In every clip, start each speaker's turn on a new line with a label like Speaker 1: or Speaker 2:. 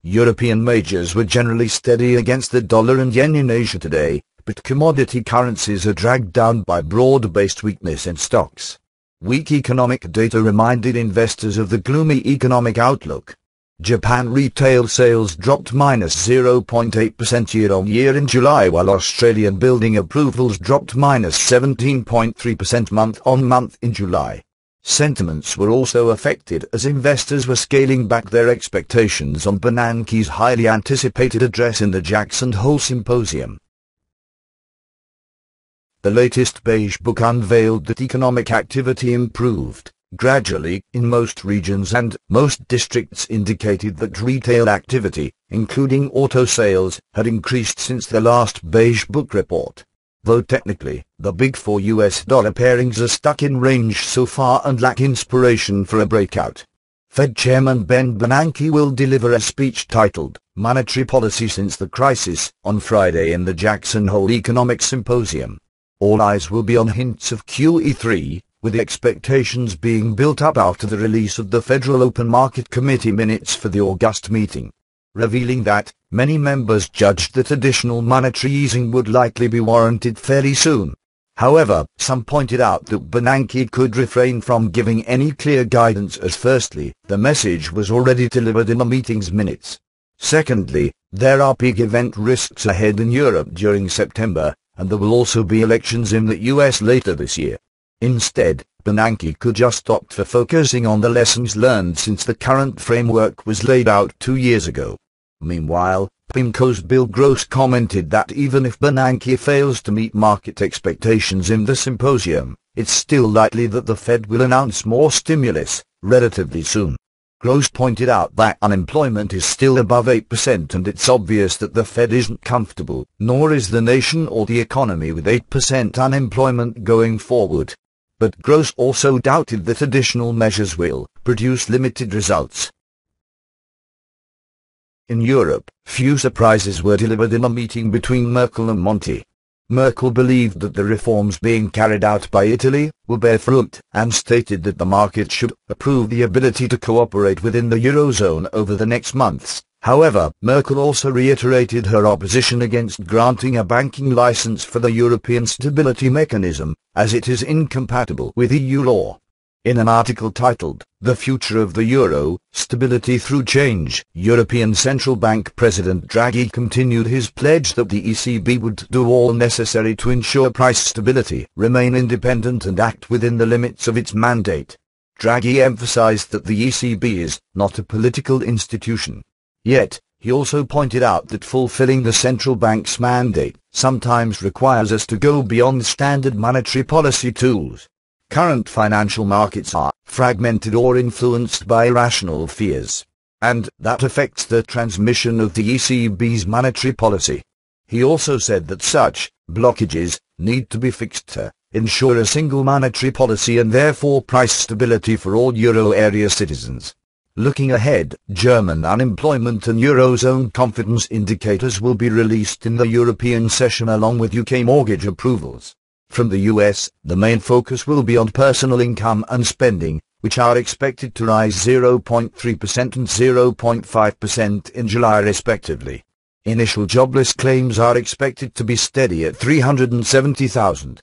Speaker 1: European majors were generally steady against the dollar and yen in Asia today, but commodity currencies are dragged down by broad-based weakness in stocks. Weak economic data reminded investors of the gloomy economic outlook. Japan retail sales dropped -0.8% year-on-year in July, while Australian building approvals dropped -17.3% month-on-month in July. Sentiments were also affected as investors were scaling back their expectations on Bernanke's highly anticipated address in the Jackson Hole Symposium. The latest Beige Book unveiled that economic activity improved gradually in most regions, and most districts indicated that retail activity, including auto sales, had increased since the last Beige Book report. Though technically, the big four US dollar pairings are stuck in range so far and lack inspiration for a breakout. Fed Chairman Ben Bernanke will deliver a speech titled, "Monetary Policy Since the Crisis," on Friday in the Jackson Hole Economic Symposium. All eyes will be on hints of QE3, with expectations being built up after the release of the Federal Open Market Committee minutes for the August meeting, revealing that many members judged that additional monetary easing would likely be warranted fairly soon. However, some pointed out that Bernanke could refrain from giving any clear guidance, as firstly, the message was already delivered in the meeting's minutes. Secondly, there are big event risks ahead in Europe during September, and there will also be elections in the US later this year. Instead, Bernanke could just opt for focusing on the lessons learned since the current framework was laid out 2 years ago. Meanwhile, PIMCO's Bill Gross commented that even if Bernanke fails to meet market expectations in the symposium, it's still likely that the Fed will announce more stimulus relatively soon. Gross pointed out that unemployment is still above 8%, and it's obvious that the Fed isn't comfortable, nor is the nation or the economy, with 8% unemployment going forward. But Gross also doubted that additional measures will produce limited results. In Europe, few surprises were delivered in a meeting between Merkel and Monti. Merkel believed that the reforms being carried out by Italy will bear fruit, and stated that the market should approve the ability to cooperate within the Eurozone over the next months. However, Merkel also reiterated her opposition against granting a banking license for the European Stability Mechanism, as it is incompatible with EU law. In an article titled, "The Future of the Euro, Stability Through Change," European Central Bank President Draghi continued his pledge that the ECB would do all necessary to ensure price stability, remain independent and act within the limits of its mandate. Draghi emphasized that the ECB is not a political institution. Yet, he also pointed out that fulfilling the central bank's mandate sometimes requires us to go beyond standard monetary policy tools. Current financial markets are fragmented or influenced by irrational fears, and that affects the transmission of the ECB's monetary policy. He also said that such blockages need to be fixed to ensure a single monetary policy and therefore price stability for all euro area citizens. Looking ahead, German unemployment and Eurozone confidence indicators will be released in the European session along with UK mortgage approvals. From the US, the main focus will be on personal income and spending, which are expected to rise 0.3% and 0.5% in July respectively. Initial jobless claims are expected to be steady at 370,000.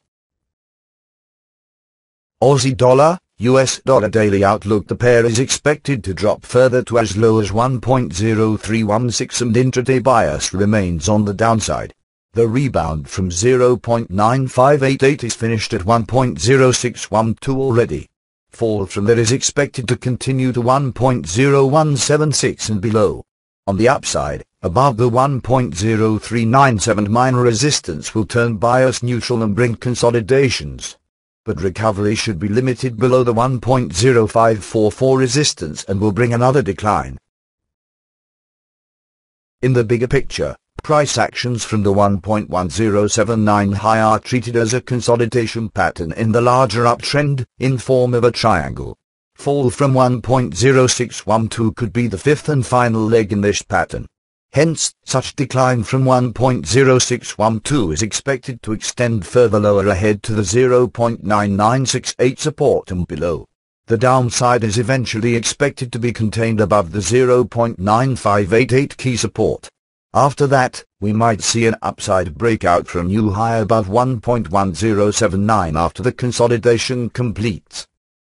Speaker 1: Aussie dollar, US dollar daily outlook. The pair is expected to drop further to as low as 1.0316, and intraday bias remains on the downside. The rebound from 0.9588 is finished at 1.0612 already. Fall from there is expected to continue to 1.0176 and below. On the upside, above the 1.0397 minor resistance will turn bias neutral and bring consolidations. But recovery should be limited below the 1.0544 resistance and will bring another decline. In the bigger picture, price actions from the 1.1079 high are treated as a consolidation pattern in the larger uptrend, in form of a triangle. Fall from 1.0612 could be the fifth and final leg in this pattern. Hence, such decline from 1.0612 is expected to extend further lower ahead to the 0.9968 support and below. The downside is eventually expected to be contained above the 0.9588 key support. After that, we might see an upside breakout from new high above 1.1079 after the consolidation completes.